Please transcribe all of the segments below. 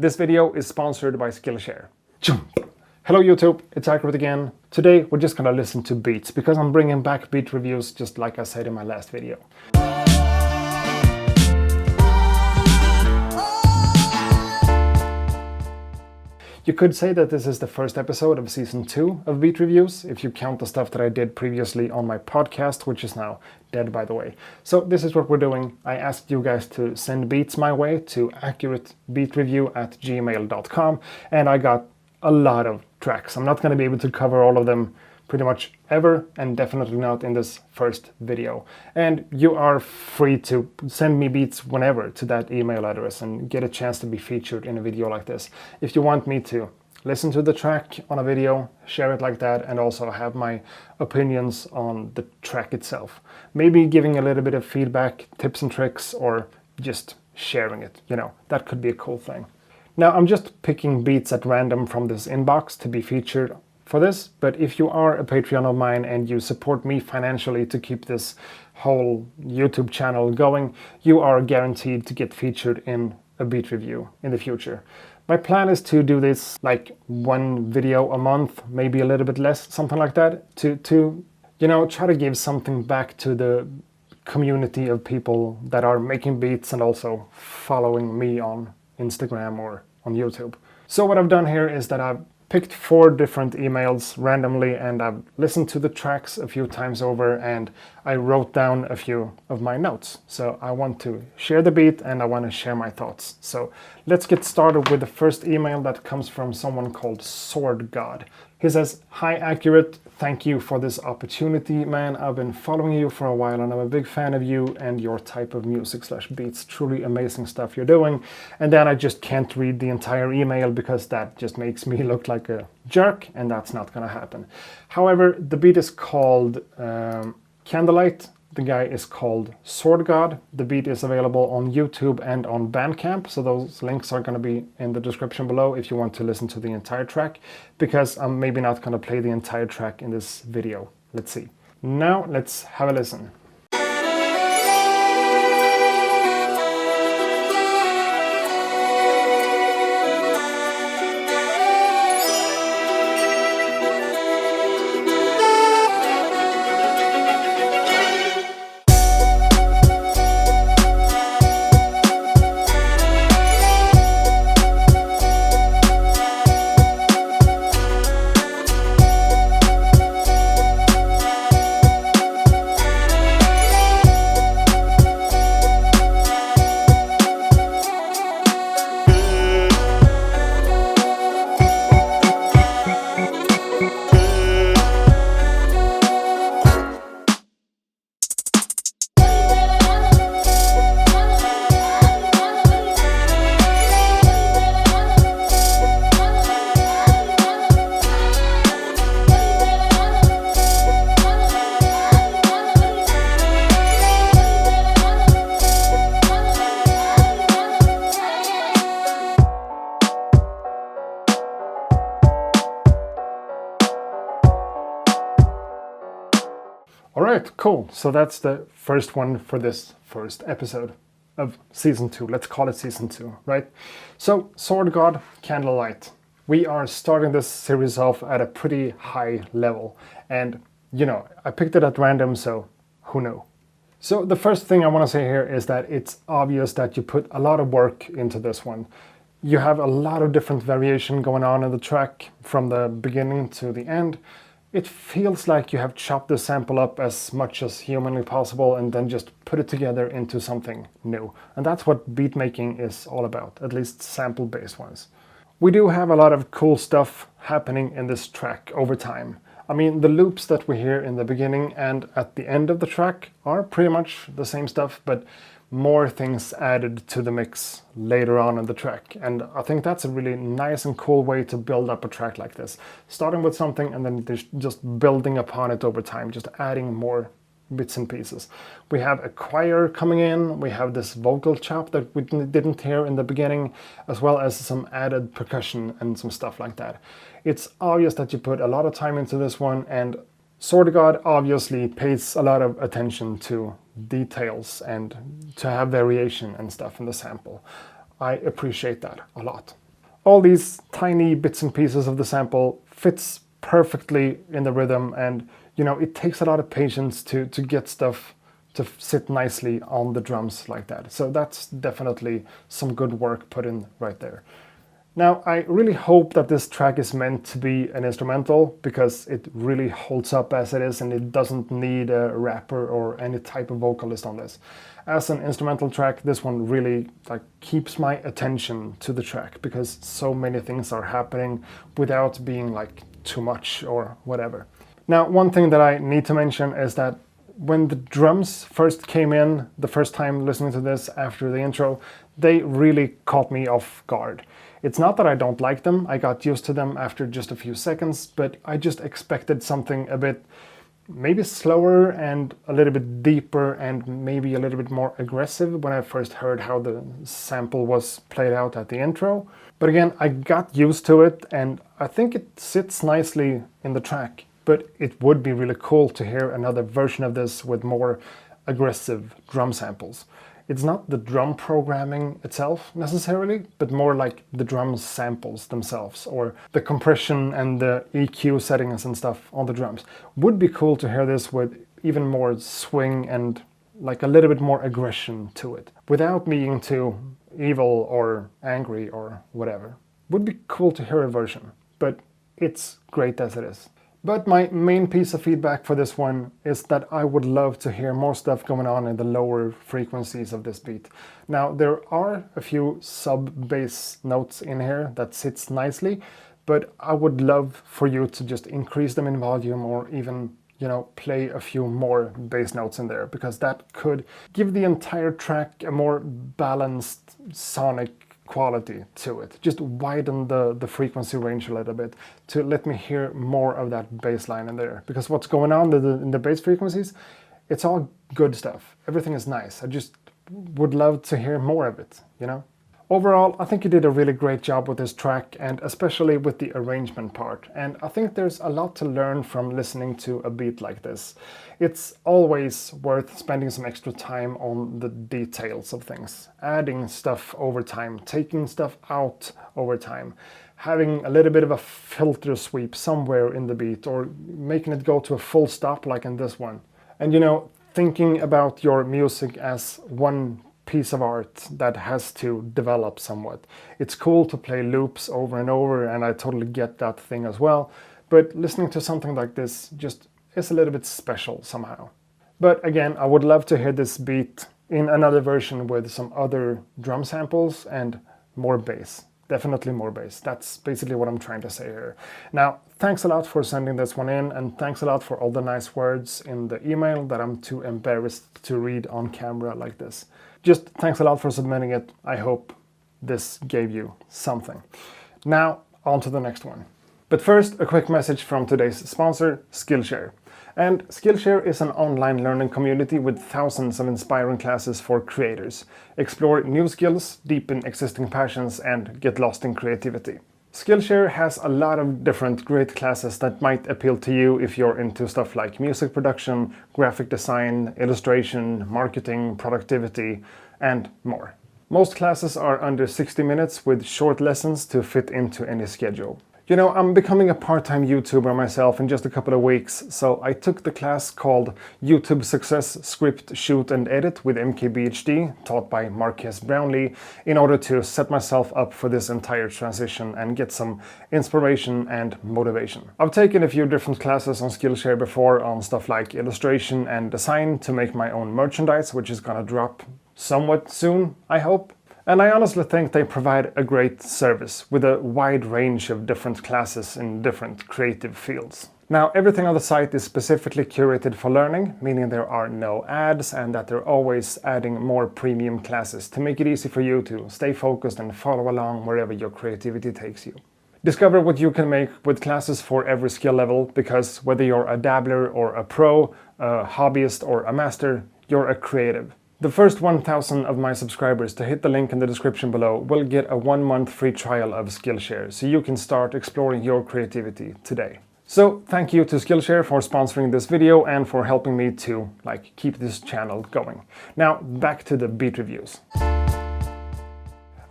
This video is sponsored by Skillshare. Hello YouTube, it's Accurate again. Today we're just gonna listen to beats because I'm bringing back beat reviews just like I said in my last video. You could say that this is the first episode of season 2 of beat reviews, if you count the stuff that I did previously on my podcast, which is now dead by the way. So this is what we're doing. I asked you guys to send beats my way to accuratebeatreview@gmail.com, and I got a lot of tracks. I'm not going to be able to cover all of them pretty much ever, and definitely not in this first video. And you are free to send me beats whenever to that email address and get a chance to be featured in a video like this. If you want me to listen to the track on a video, share it like that, and also have my opinions on the track itself. Maybe giving a little bit of feedback, tips and tricks, or just sharing it. You know, that could be a cool thing. Now, I'm just picking beats at random from this inbox to be featured for this, but if you are a Patreon of mine and you support me financially to keep this whole YouTube channel going, you are guaranteed to get featured in a beat review in the future. My plan is to do this like one video a month, maybe a little bit less, something like that, to you know, try to give something back to the community of people that are making beats and also following me on Instagram or on YouTube. So what I've done here is that I've picked 4 different emails randomly, and I've listened to the tracks a few times over, and I wrote down a few of my notes. So I want to share the beat and I want to share my thoughts. So let's get started with the first email that comes from someone called Swordgod. He says, "Hi Accurate, thank you for this opportunity, man. I've been following you for a while and I'm a big fan of you and your type of music/beats. Truly amazing stuff you're doing." And then I just can't read the entire email because that just makes me look like a jerk, and that's not gonna happen. However, the beat is called Candlelight. The guy is called Swordgod. The beat is available on YouTube and on Bandcamp, so those links are going to be in the description below if you want to listen to the entire track, because I'm maybe not going to play the entire track in this video. Let's see. Now let's have a listen. Alright, cool. So that's the first one for this first episode of season 2. Let's call it season 2, right? So, Swordgod, Candlelight. We are starting this series off at a pretty high level. And, you know, I picked it at random, so who knew? So the first thing I want to say here is that it's obvious that you put a lot of work into this one. You have a lot of different variation going on in the track from the beginning to the end. It feels like you have chopped the sample up as much as humanly possible and then just put it together into something new. And that's what beat making is all about, at least sample-based ones. We do have a lot of cool stuff happening in this track over time. I mean, the loops that we hear in the beginning and at the end of the track are pretty much the same stuff, but more things added to the mix later on in the track. And I think that's a really nice and cool way to build up a track like this. Starting with something and then just building upon it over time, just adding more bits and pieces. We have a choir coming in, we have this vocal chop that we didn't hear in the beginning, as well as some added percussion and some stuff like that. It's obvious that you put a lot of time into this one, and Swordgod obviously pays a lot of attention to details and to have variation and stuff in the sample. I appreciate that a lot. all these tiny bits and pieces of the sample fits perfectly in the rhythm, and you know, it takes a lot of patience to get stuff to sit nicely on the drums like that. So that's definitely some good work put in right there. Now, I really hope that this track is meant to be an instrumental, because it really holds up as it is and it doesn't need a rapper or any type of vocalist on this. As an instrumental track, this one really keeps my attention to the track, because so many things are happening without being too much or whatever. Now, one thing that I need to mention is that when the drums first came in, the first time listening to this after the intro, they really caught me off guard. It's not that I don't like them, I got used to them after just a few seconds, but I just expected something a bit maybe slower and a little bit deeper and maybe a little bit more aggressive when I first heard how the sample was played out at the intro. But again, I got used to it and I think it sits nicely in the track. But it would be really cool to hear another version of this with more aggressive drum samples. It's not the drum programming itself necessarily, but more like the drum samples themselves, or the compression and the EQ settings and stuff on the drums. Would be cool to hear this with even more swing and a little bit more aggression to it, without being too evil or angry or whatever. Would be cool to hear a version, but it's great as it is. But my main piece of feedback for this one is that I would love to hear more stuff going on in the lower frequencies of this beat. Now, there are a few sub-bass notes in here that sits nicely, but I would love for you to just increase them in volume, or even, play a few more bass notes in there, because that could give the entire track a more balanced sonic quality to it. Just widen the frequency range a little bit to let me hear more of that bass line in there, because what's going on in the bass frequencies, it's all good stuff. Everything is nice. I just would love to hear more of it, Overall, I think you did a really great job with this track, and especially with the arrangement part. And I think there's a lot to learn from listening to a beat like this. It's always worth spending some extra time on the details of things. Adding stuff over time, taking stuff out over time, having a little bit of a filter sweep somewhere in the beat, or making it go to a full stop like in this one. And thinking about your music as one piece of art that has to develop somewhat. It's cool to play loops over and over, and I totally get that thing as well, but listening to something like this just is a little bit special somehow. But again, I would love to hear this beat in another version with some other drum samples and more bass. Definitely more bass. That's basically what I'm trying to say here. Now, thanks a lot for sending this one in, and thanks a lot for all the nice words in the email that I'm too embarrassed to read on camera like this. Just thanks a lot for submitting it. I hope this gave you something. Now, on to the next one. But first, a quick message from today's sponsor, Skillshare. And Skillshare is an online learning community with thousands of inspiring classes for creators. Explore new skills, deepen existing passions, and get lost in creativity. Skillshare has a lot of different great classes that might appeal to you if you're into stuff like music production, graphic design, illustration, marketing, productivity, and more. Most classes are under 60 minutes with short lessons to fit into any schedule. I'm becoming a part-time YouTuber myself in just a couple of weeks, so I took the class called YouTube Success Script, Shoot and Edit with MKBHD, taught by Marques Brownlee, in order to set myself up for this entire transition and get some inspiration and motivation. I've taken a few different classes on Skillshare before on stuff like illustration and design to make my own merchandise, which is gonna drop somewhat soon, I hope. And I honestly think they provide a great service with a wide range of different classes in different creative fields. Now, everything on the site is specifically curated for learning, meaning there are no ads and that they're always adding more premium classes to make it easy for you to stay focused and follow along wherever your creativity takes you. Discover what you can make with classes for every skill level, because whether you're a dabbler or a pro, a hobbyist or a master, you're a creative. The first 1,000 of my subscribers to hit the link in the description below will get a 1-month free trial of Skillshare, so you can start exploring your creativity today. So thank you to Skillshare for sponsoring this video and for helping me to keep this channel going. Now back to the beat reviews.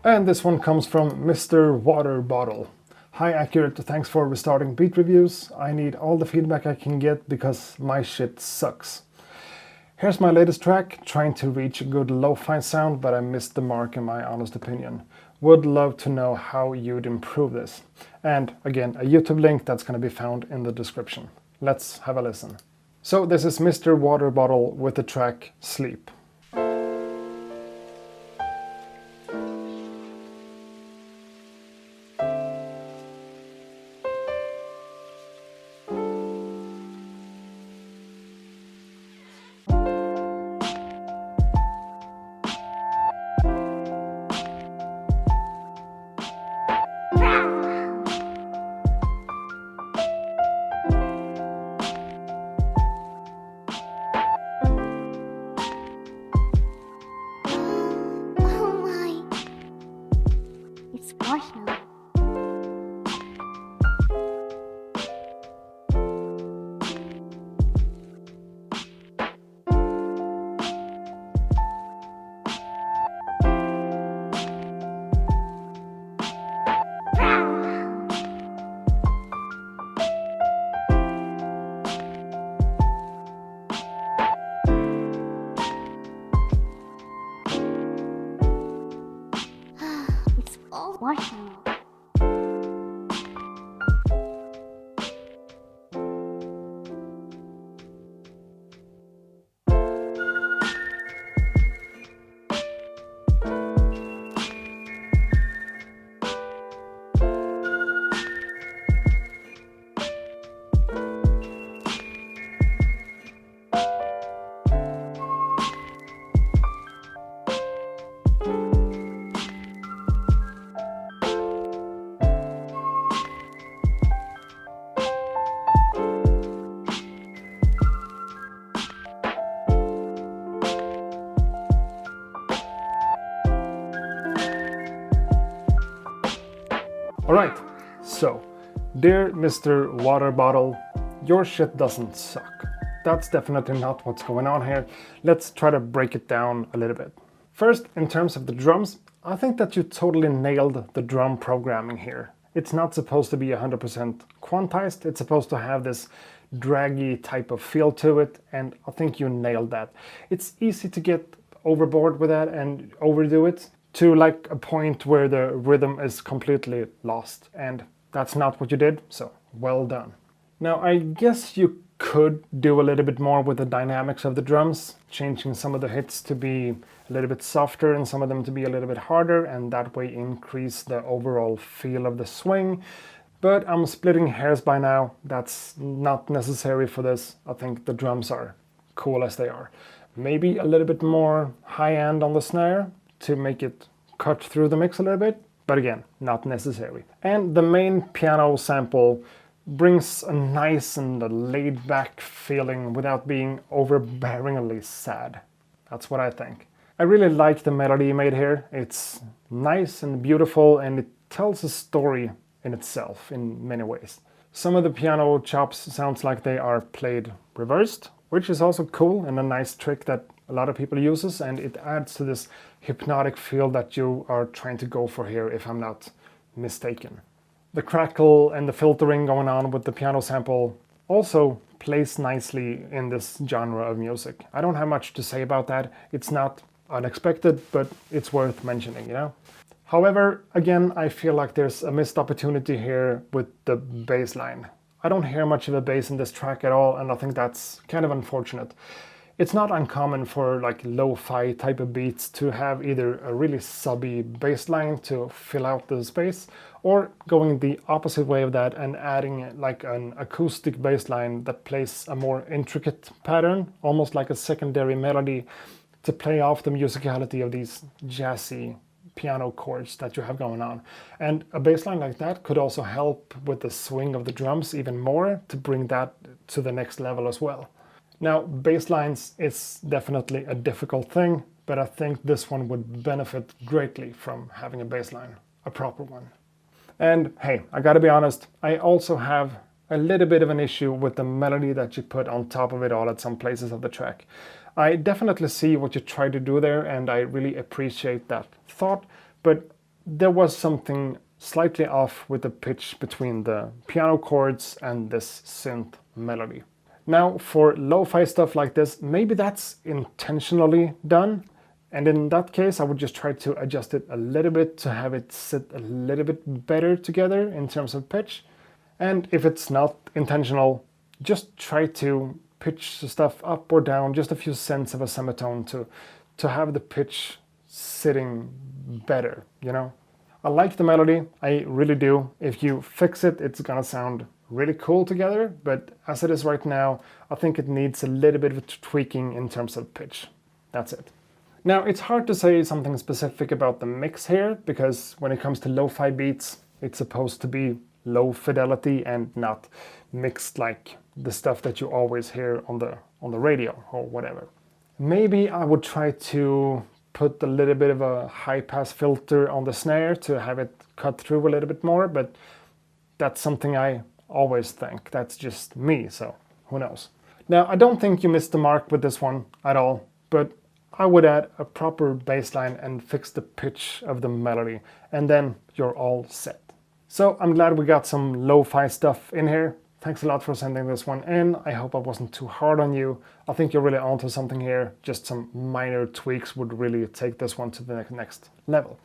And this one comes from Mr. Water Bottle. Hi Accurate, thanks for restarting beat reviews. I need all the feedback I can get because my shit sucks. Here's my latest track, trying to reach a good lo-fi sound, but I missed the mark in my honest opinion. Would love to know how you'd improve this. And again, a YouTube link that's going to be found in the description. Let's have a listen. So this is Mr. Water Bottle with the track Sleep. Alright, so, dear Mr. Water Bottle, your shit doesn't suck. That's definitely not what's going on here. Let's try to break it down a little bit. First, in terms of the drums, I think that you totally nailed the drum programming here. It's not supposed to be 100% quantized, it's supposed to have this draggy type of feel to it, and I think you nailed that. It's easy to get overboard with that and overdo it to like a point where the rhythm is completely lost, and that's not what you did, so well done. Now I guess you could do a little bit more with the dynamics of the drums, changing some of the hits to be a little bit softer and some of them to be a little bit harder, and that way increase the overall feel of the swing. But I'm splitting hairs by now. That's not necessary for this. I think the drums are cool as they are. Maybe a little bit more high end on the snare to make it cut through the mix a little bit, but again, not necessary. And the main piano sample brings a nice and a laid-back feeling without being overbearingly sad. That's what I think. I really like the melody you made here. It's nice and beautiful, and it tells a story in itself in many ways. Some of the piano chops sounds like they are played reversed, which is also cool and a nice trick that a lot of people uses, and it adds to this hypnotic feel that you are trying to go for here, if I'm not mistaken. The crackle and the filtering going on with the piano sample also plays nicely in this genre of music. I don't have much to say about that. It's not unexpected, but it's worth mentioning, you know? However, again, I feel like there's a missed opportunity here with the bass line. I don't hear much of a bass in this track at all, and I think that's kind of unfortunate. It's not uncommon for like lo-fi type of beats to have either a really subby bass line to fill out the space, or going the opposite way of that and adding like an acoustic bass line that plays a more intricate pattern, almost like a secondary melody, to play off the musicality of these jazzy piano chords that you have going on. And a bass line like that could also help with the swing of the drums even more to bring that to the next level as well. Now, bass lines is definitely a difficult thing, but I think this one would benefit greatly from having a bass line, a proper one. And hey, I gotta be honest, I also have a little bit of an issue with the melody that you put on top of it all at some places of the track. I definitely see what you try to do there, and I really appreciate that thought, but there was something slightly off with the pitch between the piano chords and this synth melody. Now for lo-fi stuff like this, maybe that's intentionally done, and in that case I would just try to adjust it a little bit to have it sit a little bit better together in terms of pitch. And if it's not intentional, just try to pitch the stuff up or down just a few cents of a semitone to have the pitch sitting better, you know? I like the melody, I really do. If you fix it, it's gonna sound really cool together, but as it is right now, I think it needs a little bit of tweaking in terms of pitch. That's it. Now, it's hard to say something specific about the mix here, because when it comes to lo-fi beats, it's supposed to be low fidelity and not mixed like the stuff that you always hear on the radio or whatever. Maybe I would try to put a little bit of a high pass filter on the snare to have it cut through a little bit more, but that's something I always think. That's just me, so who knows. Now, I don't think you missed the mark with this one at all, but I would add a proper bass line and fix the pitch of the melody, and then you're all set. So I'm glad we got some lo-fi stuff in here. Thanks a lot for sending this one in. I hope I wasn't too hard on you. I think you're really onto something here. Just some minor tweaks would really take this one to the next level.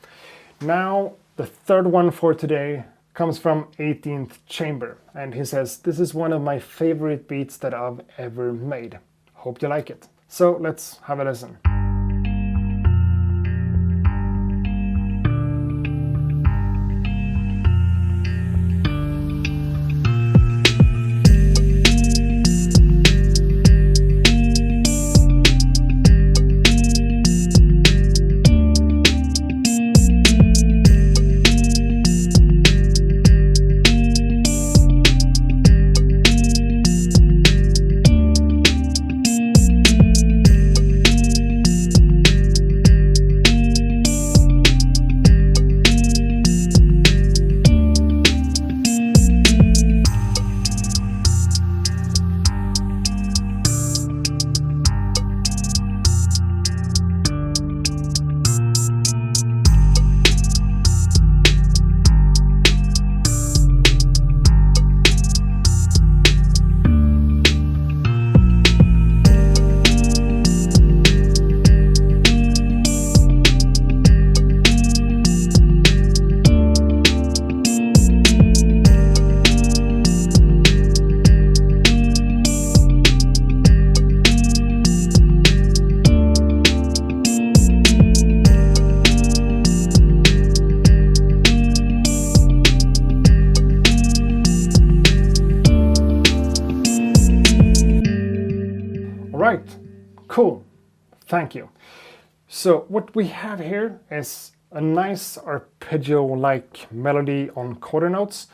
Now, the third one for today comes from 18th Chamber, and he says, "This is one of my favorite beats that I've ever made. Hope you like it." So let's have a listen. Right, cool, thank you. So what we have here is a nice arpeggio-like melody on quarter notes,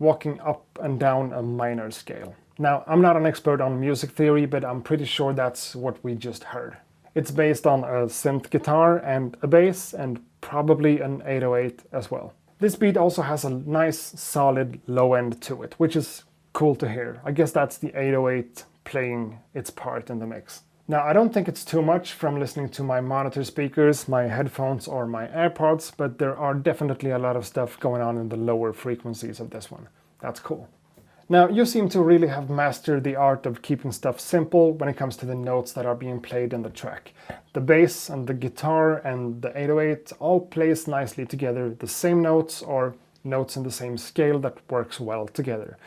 walking up and down a minor scale. Now, I'm not an expert on music theory, but I'm pretty sure that's what we just heard. It's based on a synth guitar and a bass, and probably an 808 as well. This beat also has a nice, solid low end to it, which is cool to hear. I guess that's the 808 playing its part in the mix. Now, I don't think it's too much from listening to my monitor speakers, my headphones, or my AirPods, but there are definitely a lot of stuff going on in the lower frequencies of this one. That's cool. Now, you seem to really have mastered the art of keeping stuff simple when it comes to the notes that are being played in the track. The bass and the guitar and the 808 all plays nicely together, the same notes or notes in the same scale that works well together.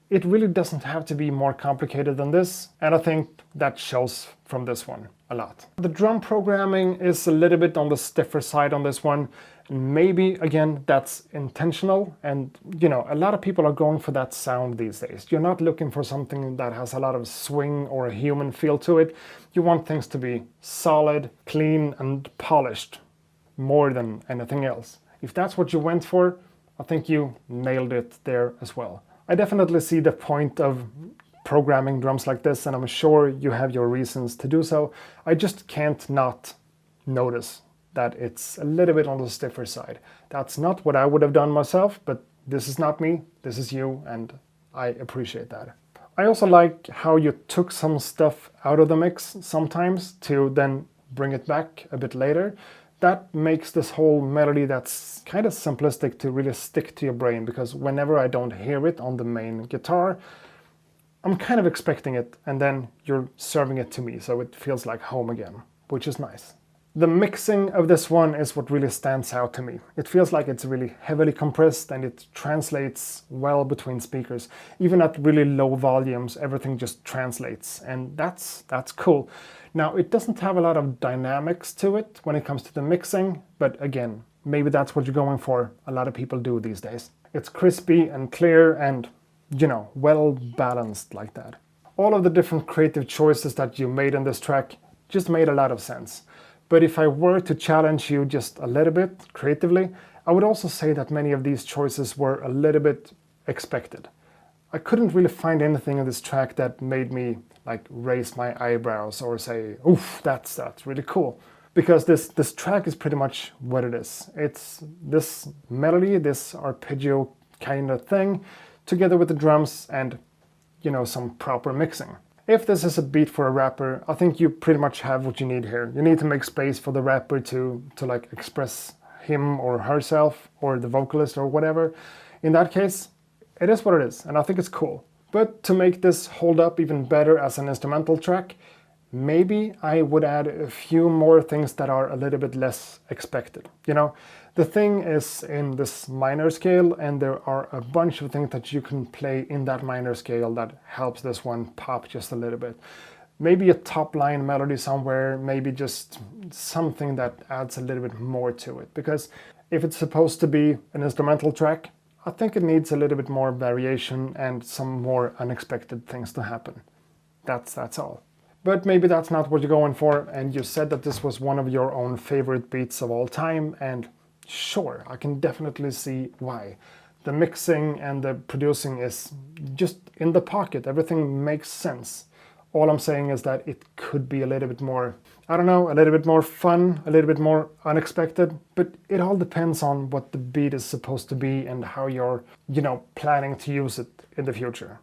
It really doesn't have to be more complicated than this, and I think that shows from this one a lot. The drum programming is a little bit on the stiffer side on this one. Maybe, again, that's intentional, and you know, a lot of people are going for that sound these days. You're not looking for something that has a lot of swing or a human feel to it. You want things to be solid, clean, and polished more than anything else. If that's what you went for, I think you nailed it there as well. I definitely see the point of programming drums like this, and I'm sure you have your reasons to do so. I just can't not notice that it's a little bit on the stiffer side. That's not what I would have done myself, but this is not me, this is you, and I appreciate that. I also like how you took some stuff out of the mix sometimes to then bring it back a bit later. that makes this whole melody that's kind of simplistic to really stick to your brain, because whenever I don't hear it on the main guitar, I'm kind of expecting it, and then you're serving it to me, so it feels like home again, which is nice. The mixing of this one is what really stands out to me. It feels like it's really heavily compressed and it translates well between speakers. Even at really low volumes, everything just translates, and that's cool. Now, it doesn't have a lot of dynamics to it when it comes to the mixing, but again, maybe that's what you're going for. A lot of people do these days. It's crispy and clear and, you know, well balanced like that. All of the different creative choices that you made in this track just made a lot of sense. But if I were to challenge you just a little bit creatively, I would also say that many of these choices were a little bit expected. I couldn't really find anything in this track that made me like raise my eyebrows or say, oof, that's really cool. Because this track is pretty much what it is. It's this melody, this arpeggio kind of thing, together with the drums and, you know, some proper mixing. If this is a beat for a rapper, I think you pretty much have what you need here. You need to make space for the rapper to like express him or herself, or the vocalist or whatever. In that case, it is what it is, and I think it's cool. But to make this hold up even better as an instrumental track, maybe I would add a few more things that are a little bit less expected. You know, the thing is in this minor scale, and there are a bunch of things that you can play in that minor scale that helps this one pop just a little bit. Maybe a top line melody somewhere, maybe just something that adds a little bit more to it. Because if it's supposed to be an instrumental track, I think it needs a little bit more variation and some more unexpected things to happen. That's all. But maybe that's not what you're going for, and you said that this was one of your own favorite beats of all time, and sure, I can definitely see why. The mixing and the producing is just in the pocket. Everything makes sense. All I'm saying is that it could be a little bit more, I don't know, a little bit more fun, a little bit more unexpected, but it all depends on what the beat is supposed to be and how you're, you know, planning to use it in the future.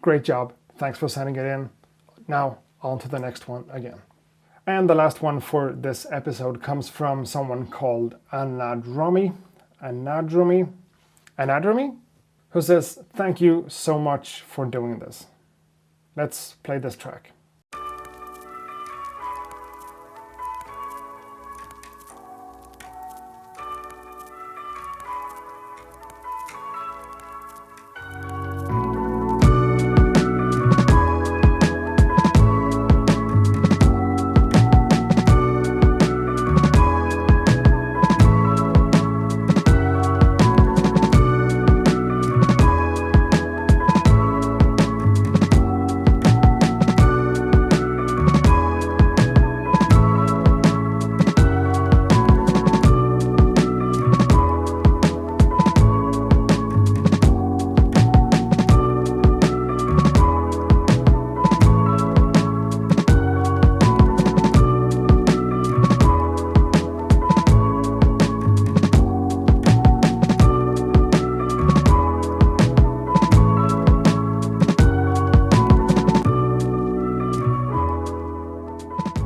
Great job. Thanks for sending it in. Now, on to the next one again. And the last one for this episode comes from someone called Anadromi, who says, "Thank you so much for doing this." Let's play this track.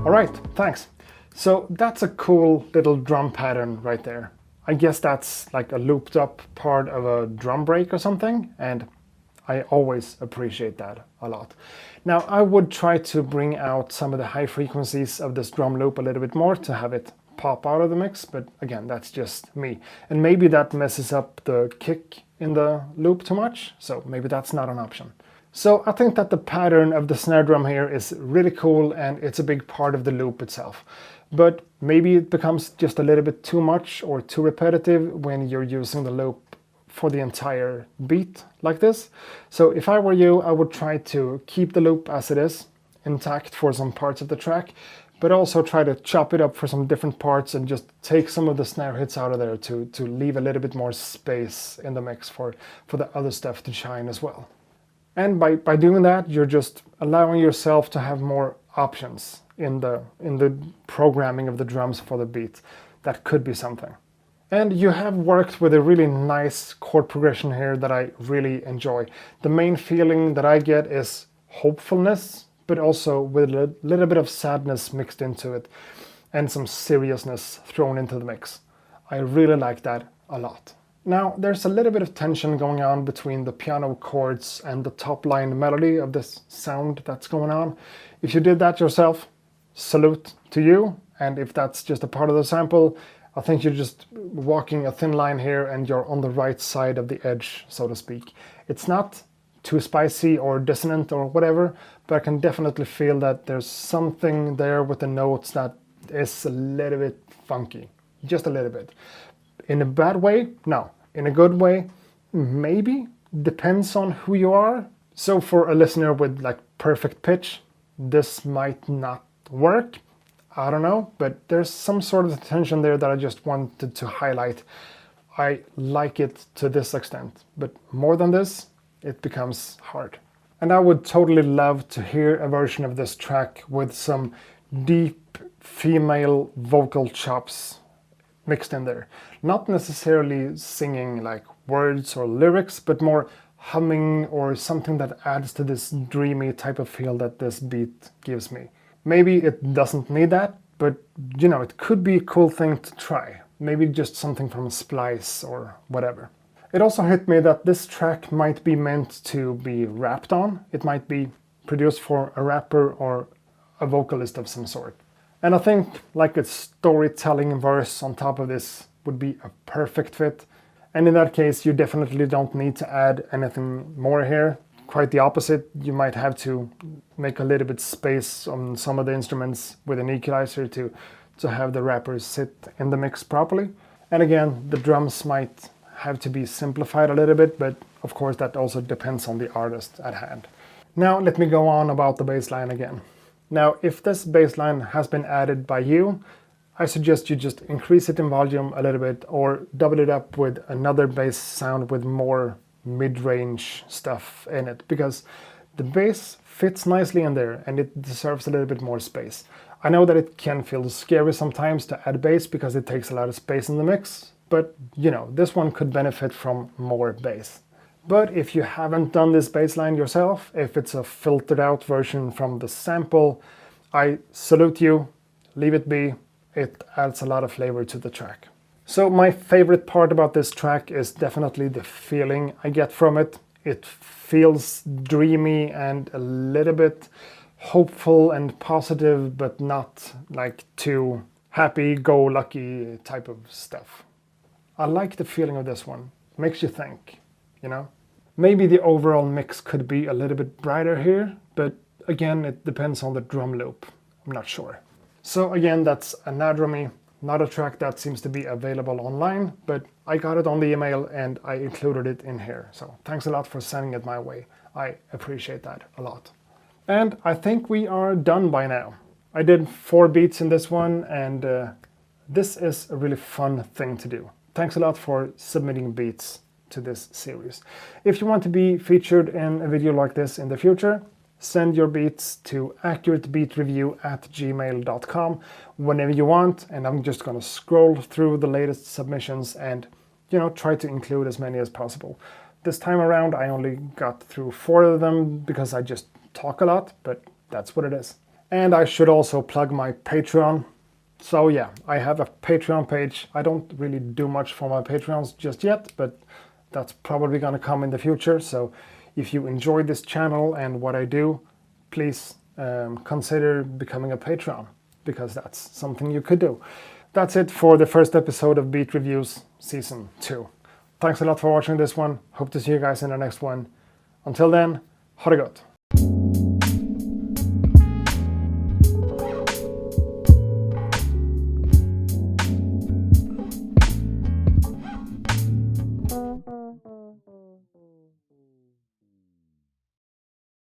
Alright, thanks. So that's a cool little drum pattern right there. I guess that's like a looped up part of a drum break or something, and I always appreciate that a lot. Now I would try to bring out some of the high frequencies of this drum loop a little bit more to have it pop out of the mix, but again, that's just me. And maybe that messes up the kick in the loop too much, so maybe that's not an option. So I think that the pattern of the snare drum here is really cool, and it's a big part of the loop itself. But maybe it becomes just a little bit too much or too repetitive when you're using the loop for the entire beat like this. So if I were you, I would try to keep the loop as it is, intact for some parts of the track, but also try to chop it up for some different parts and just take some of the snare hits out of there to leave a little bit more space in the mix for the other stuff to shine as well. And by doing that, you're just allowing yourself to have more options in the programming of the drums for the beat. That could be something. And you have worked with a really nice chord progression here that I really enjoy. The main feeling that I get is hopefulness, but also with a little bit of sadness mixed into it. and some seriousness thrown into the mix. I really like that a lot. Now, there's a little bit of tension going on between the piano chords and the top line melody of this sound that's going on. If you did that yourself, salute to you. And if that's just a part of the sample, I think you're just walking a thin line here and you're on the right side of the edge, so to speak. It's not too spicy or dissonant or whatever, but I can definitely feel that there's something there with the notes that is a little bit funky. Just a little bit. In a bad way? No. In a good way? Maybe. Depends on who you are. So for a listener with like perfect pitch, this might not work. I don't know, but there's some sort of tension there that I just wanted to highlight. I like it to this extent, but more than this, it becomes hard. And I would totally love to hear a version of this track with some deep female vocal chops mixed in there. Not necessarily singing like words or lyrics, but more humming or something that adds to this dreamy type of feel that this beat gives me. Maybe it doesn't need that, but you know, it could be a cool thing to try. Maybe just something from Splice or whatever. It also hit me that this track might be meant to be rapped on. It might be produced for a rapper or a vocalist of some sort. And I think like a storytelling verse on top of this would be a perfect fit. And in that case, you definitely don't need to add anything more here. Quite the opposite, you might have to make a little bit space on some of the instruments with an equalizer to have the rappers sit in the mix properly. And again, the drums might have to be simplified a little bit, but of course that also depends on the artist at hand. Now let me go on about the bass line again. Now, if this bass line has been added by you, I suggest you just increase it in volume a little bit or double it up with another bass sound with more mid-range stuff in it, because the bass fits nicely in there and it deserves a little bit more space. I know that it can feel scary sometimes to add bass because it takes a lot of space in the mix, but you know, this one could benefit from more bass. But if you haven't done this bass line yourself, if it's a filtered out version from the sample, I salute you, leave it be. It adds a lot of flavor to the track. So my favorite part about this track is definitely the feeling I get from it. It feels dreamy and a little bit hopeful and positive, but not like too happy-go-lucky type of stuff. I like the feeling of this one. Makes you think, you know? Maybe the overall mix could be a little bit brighter here, but again, it depends on the drum loop. I'm not sure. So again, that's Anadromi, not a track that seems to be available online, but I got it on the email and I included it in here. So thanks a lot for sending it my way. I appreciate that a lot. And I think we are done by now. I did 4 beats in this one, and this is a really fun thing to do. Thanks a lot for submitting beats to this series. If you want to be featured in a video like this in the future, send your beats to accuratebeatreview@gmail.com whenever you want, and I'm just going to scroll through the latest submissions and, you know, try to include as many as possible. This time around I only got through 4 of them because I just talk a lot, but that's what it is. And I should also plug my Patreon. So yeah, I have a Patreon page. I don't really do much for my Patreons just yet, but that's probably going to come in the future. So if you enjoy this channel and what I do, please consider becoming a Patreon, because that's something you could do. That's it for the first episode of Beat Reviews Season 2. Thanks a lot for watching this one. Hope to see you guys in the next one. Until then, ha det gott!